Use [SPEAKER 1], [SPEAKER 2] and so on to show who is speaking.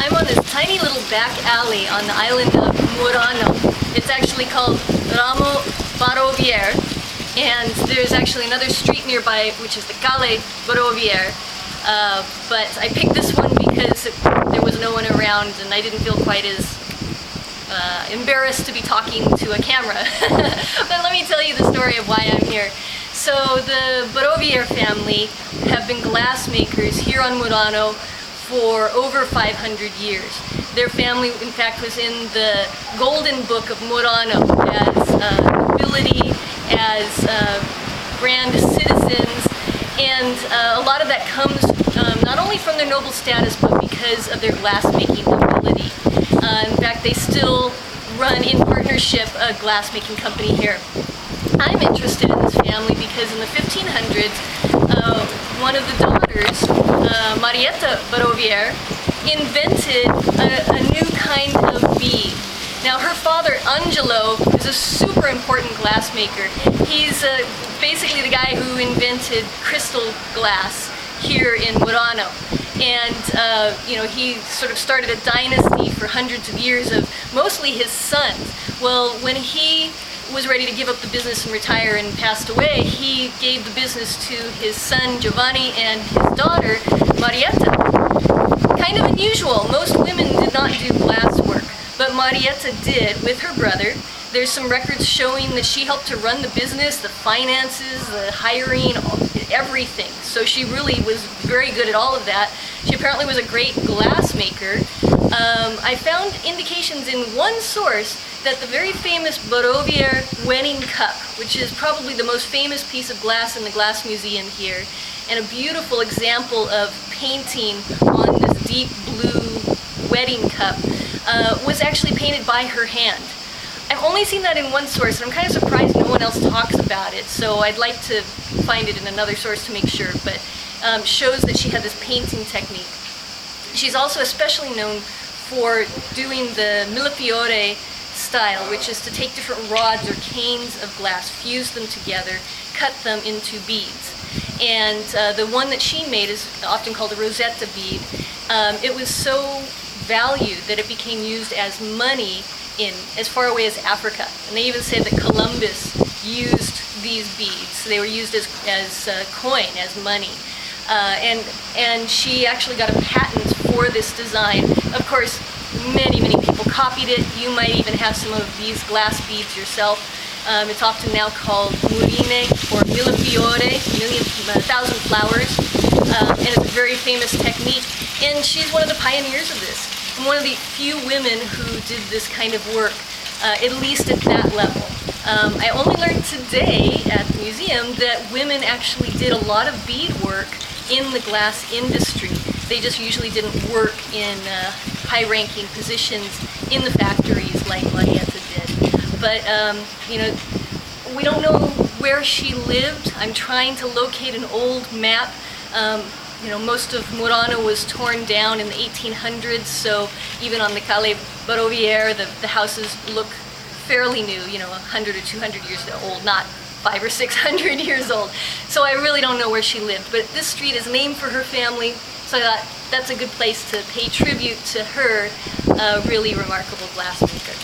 [SPEAKER 1] I'm on this tiny little back alley on the island of Murano. It's actually called Marietta Barovier, and there's actually another street nearby which is the Calle Barovier. But I picked this one because there was no one around and I didn't feel quite as embarrassed to be talking to a camera. But let me tell you the story of why I'm here. So the Barovier family have been glassmakers here on Murano for over 500 years. Their family, in fact, was in the Golden Book of Murano as nobility, as grand citizens, and a lot of that comes not only from their noble status, but because of their glassmaking ability. In fact, they still run in partnership a glassmaking company here. I'm interested in this family because in the 1500s, one of the daughters, Marietta Barovier, invented a new kind of bead. Now her father, Angelo, is a super important glassmaker. He's basically the guy who invented crystal glass here in Murano. And he sort of started a dynasty for hundreds of years of mostly his sons. Well, when he was ready to give up the business and retire and passed away, he gave the business to his son Giovanni and his daughter Marietta. Kind of unusual. Most women did not do glass work, but Marietta did with her brother. There's some records showing that she helped to run the business, the finances, the hiring, everything. So she really was very good at all of that. She apparently was a great glassmaker. I found indications in one source that the very famous Barovier wedding cup, which is probably the most famous piece of glass in the Glass Museum here, and a beautiful example of painting on this deep blue wedding cup, was actually painted by her hand. I've only seen that in one source, and I'm kind of surprised no one else talks about it, so I'd like to find it in another source to make sure, but shows that she had this painting technique. She's also especially known for doing the millefiore style, which is to take different rods or canes of glass, fuse them together, cut them into beads. And the one that she made is often called a Rosetta bead. It was so valued that it became used as money in as far away as Africa. And they even say that Columbus used these beads. They were used as coin, as money. And she actually got a patent for this design. Of course, many people copied it. You might even have some of these glass beads yourself. It's often now called murine or millefiore, 1,000 flowers, and it's a very famous technique. And she's one of the pioneers of this, and one of the few women who did this kind of work, at least at that level. I only learned today at the museum that women actually did a lot of bead work in the glass industry. They just usually didn't work in high-ranking positions in the factories like Marietta did. But, we don't know where she lived. I'm trying to locate an old map. Most of Murano was torn down in the 1800s, so even on the Calle Barovier, the houses look fairly new, 100 or 200 years old, not 500 or 600 years old. So I really don't know where she lived, but this street is named for her family, so I thought that's a good place to pay tribute to her, a really remarkable glassmaker.